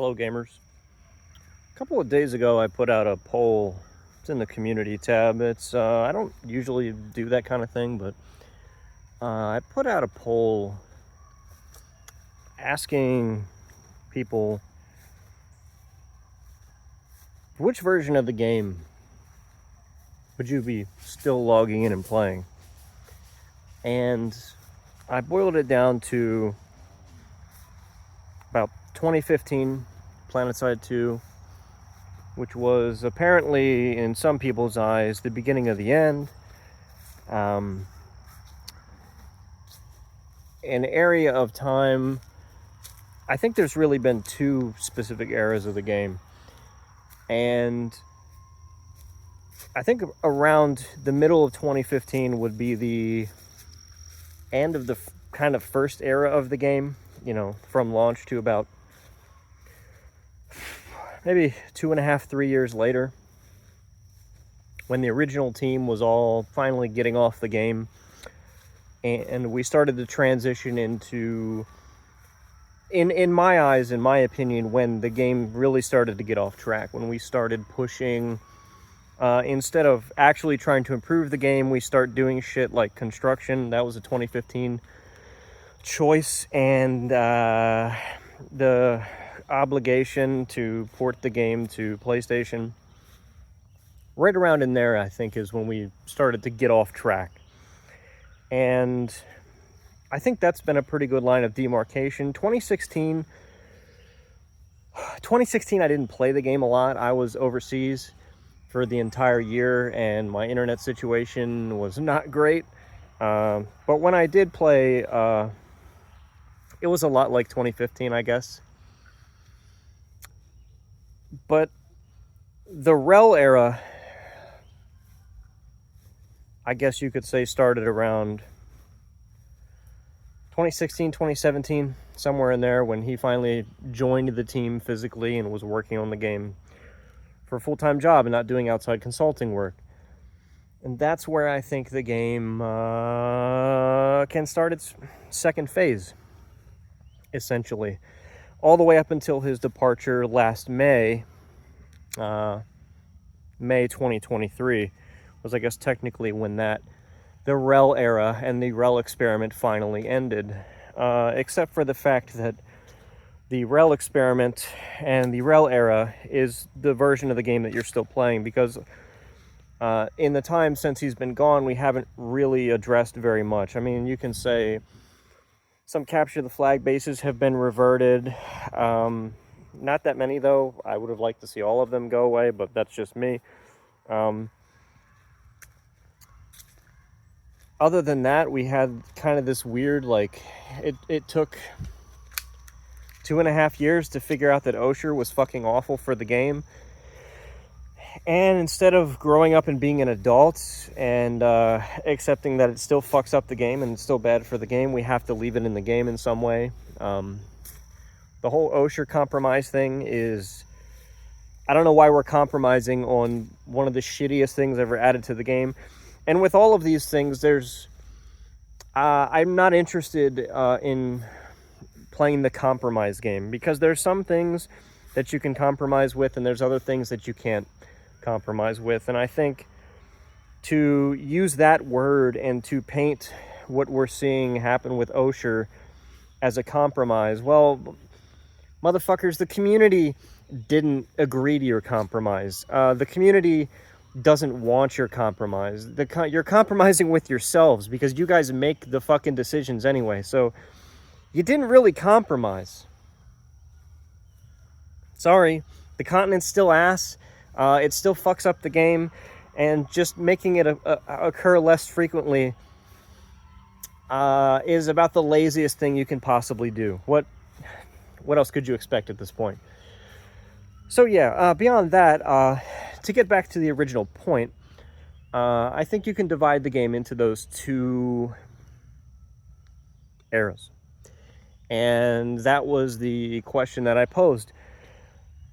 Hello, gamers. A couple of days ago, I put out a poll. It's in the community tab. I don't usually do that kind of thing, but I put out a poll asking people which version of the game would you be still logging in and playing. And I boiled it down to about 2015 PlanetSide 2, which was apparently, in some people's eyes, the beginning of the end. An area of time. I think there's really been two specific eras of the game. And I think around the middle of 2015 would be the end of the kind of first era of the game, from launch to about maybe 2.5, 3 years later, when the original team was all finally getting off the game, and we started to transition into, in my eyes, in my opinion, when the game really started to get off track, when we started pushing, instead of actually trying to improve the game, we start doing shit like construction. That was a 2015 choice, and the obligation to port the game to PlayStation. Right around in there, I think, is when we started to get off track. And I think that's been a pretty good line of demarcation. 2016, I didn't play the game a lot. I was overseas for the entire year, and my internet situation was not great. But when I did play, it was a lot like 2015, I guess. But the Rel era, I guess you could say, started around 2016, 2017, somewhere in there, when he finally joined the team physically and was working on the game for a full-time job and not doing outside consulting work. And that's where I think the game can start its second phase, essentially. All the way up until his departure last May 2023, was, I guess, technically when the Rel era and the Rel experiment finally ended. Except for the fact that the Rel experiment and the Rel era is the version of the game that you're still playing, because in the time since he's been gone, we haven't really addressed very much. I mean, you can say some capture the flag bases have been reverted. Not that many, though. I would have liked to see all of them go away, but that's just me. Other than that, we had kind of this weird, it took 2.5 years to figure out that Osher was fucking awful for the game. And instead of growing up and being an adult and accepting that it still fucks up the game and it's still bad for the game, we have to leave it in the game in some way. The whole Osher compromise thing is, I don't know why we're compromising on one of the shittiest things ever added to the game. And with all of these things, I'm not interested in playing the compromise game, because there's some things that you can compromise with and there's other things that you can't compromise with. And I think to use that word and to paint what we're seeing happen with Osher as a compromise, well, motherfuckers, the community didn't agree to your compromise. The community doesn't want your compromise. You're compromising with yourselves, because you guys make the fucking decisions anyway. So you didn't really compromise. Sorry, the continent's still ass. It still fucks up the game, and just making it occur less frequently is about the laziest thing you can possibly do. What else could you expect at this point? So yeah, beyond that, to get back to the original point, I think you can divide the game into those two eras. And that was the question that I posed.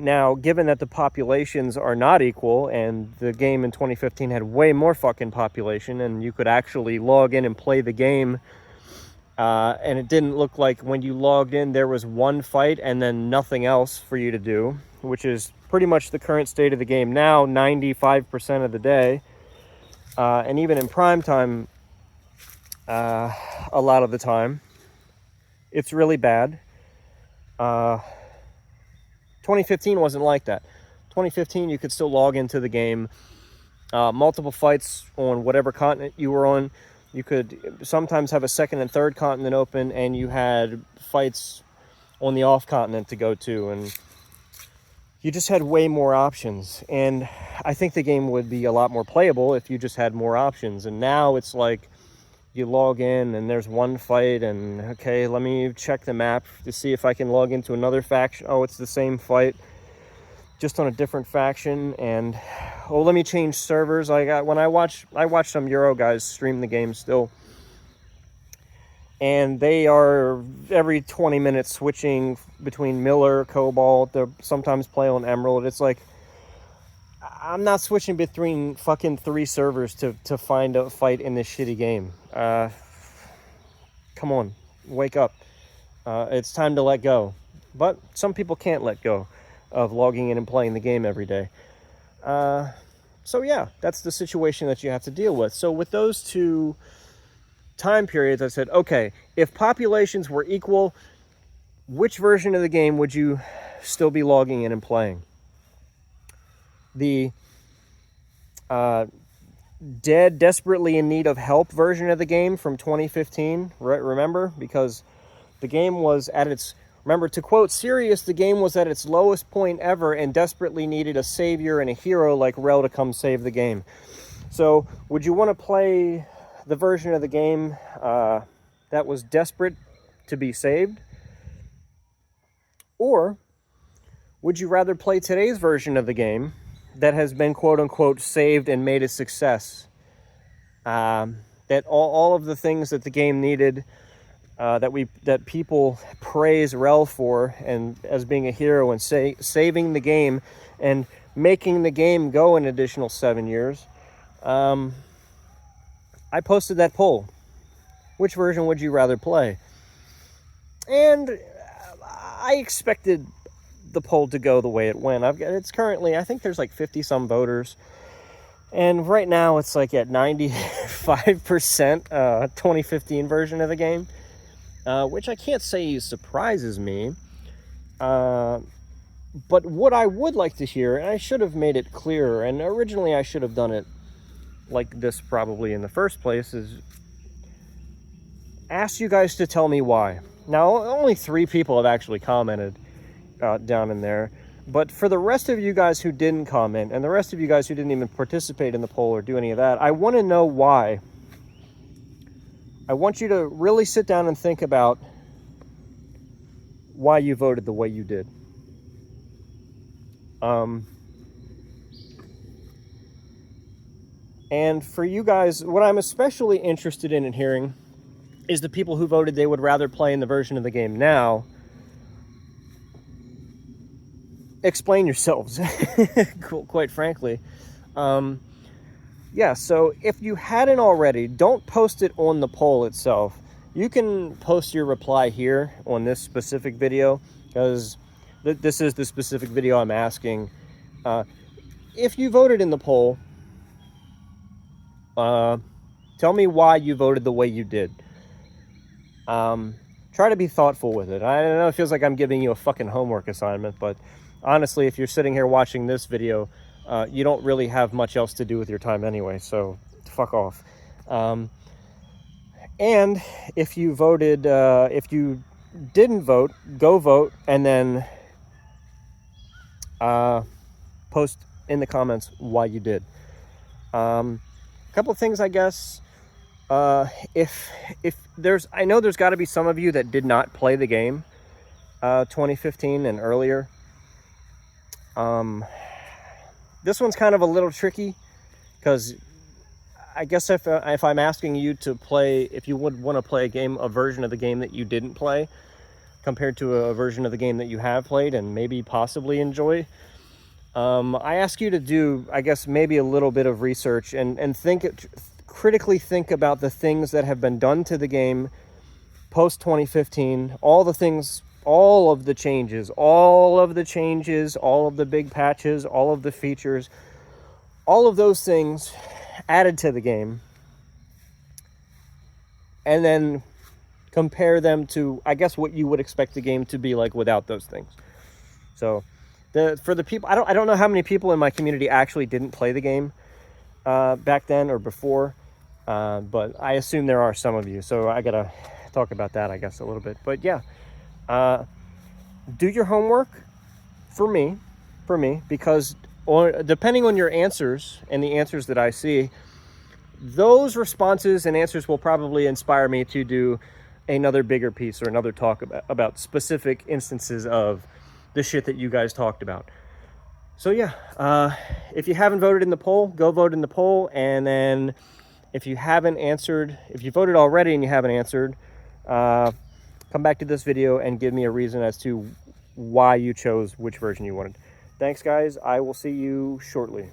Now, given that the populations are not equal, and the game in 2015 had way more fucking population, and you could actually log in and play the game And it didn't look like when you logged in there was one fight and then nothing else for you to do, which is pretty much the current state of the game now, 95% of the day. And even in prime time, a lot of the time, it's really bad. 2015 wasn't like that. 2015, you could still log into the game. Multiple fights on whatever continent you were on. You could sometimes have a second and third continent open, and you had fights on the off continent to go to, and you just had way more options. And I think the game would be a lot more playable if you just had more options. And now it's like you log in and there's one fight, and okay, let me check the map to see if I can log into another faction. Oh, it's the same fight, just on a different faction. And oh, let me change servers. I watch some Euro guys stream the game still, and they are every 20 minutes switching between Miller, Cobalt. They sometimes play on Emerald. It's like, I'm not switching between fucking 3 servers to find a fight in this shitty game. Come on, wake up. It's time to let go. But some people can't let go of logging in and playing the game every day. So yeah, that's the situation that you have to deal with. So with those two time periods, I said, okay, if populations were equal, which version of the game would you still be logging in and playing? The dead, desperately in need of help version of the game from 2015, remember? Because the game was at its... Remember, to quote Sirius, the game was at its lowest point ever and desperately needed a savior and a hero like Rel to come save the game. So, would you want to play the version of the game that was desperate to be saved? Or would you rather play today's version of the game that has been quote-unquote saved and made a success? That all of the things that the game needed... that people praise Rel for, and as being a hero and saving the game and making the game go an additional 7 years. I posted that poll. Which version would you rather play? And I expected the poll to go the way it went. It's currently, I think there's like 50 some voters. And right now it's like at 95% 2015 version of the game. Which I can't say surprises me. But what I would like to hear, and I should have made it clearer, and originally I should have done it like this probably in the first place, is ask you guys to tell me why. Now, only 3 people have actually commented down in there. But for the rest of you guys who didn't comment, and the rest of you guys who didn't even participate in the poll or do any of that, I want to know why. I want you to really sit down and think about why you voted the way you did. And for you guys, what I'm especially interested in hearing is the people who voted they would rather play in the version of the game now. Explain yourselves, quite frankly. Yeah, so if you hadn't already, don't post it on the poll itself. You can post your reply here on this specific video, because this is the specific video I'm asking. If you voted in the poll, tell me why you voted the way you did. Try to be thoughtful with it. I know it feels like I'm giving you a fucking homework assignment, but honestly, if you're sitting here watching this video, you don't really have much else to do with your time anyway, so fuck off. And if you voted, if you didn't vote, go vote, and then post in the comments why you did. A couple of things, I guess. If there's, I know there's got to be some of you that did not play the game 2015 and earlier. This one's kind of a little tricky, because I guess if I'm asking you to play, if you would want to play a version of the game that you didn't play, compared to a version of the game that you have played and maybe possibly enjoy, I ask you to do, I guess, maybe a little bit of research and critically think about the things that have been done to the game post 2015, all the things, all of the changes, all of the big patches, all of the features, all of those things added to the game, and then compare them to, I guess, what you would expect the game to be like without those things. So for the people, I don't know how many people in my community actually didn't play the game back then or before, but I assume there are some of you, so I gotta talk about that, I guess, a little bit. But yeah, do your homework for me, because depending on your answers and the answers that I see, those responses and answers will probably inspire me to do another bigger piece or another talk about specific instances of the shit that you guys talked about. So yeah, if you haven't voted in the poll, go vote in the poll. And then if you voted already and you haven't answered, come back to this video and give me a reason as to why you chose which version you wanted. Thanks, guys. I will see you shortly.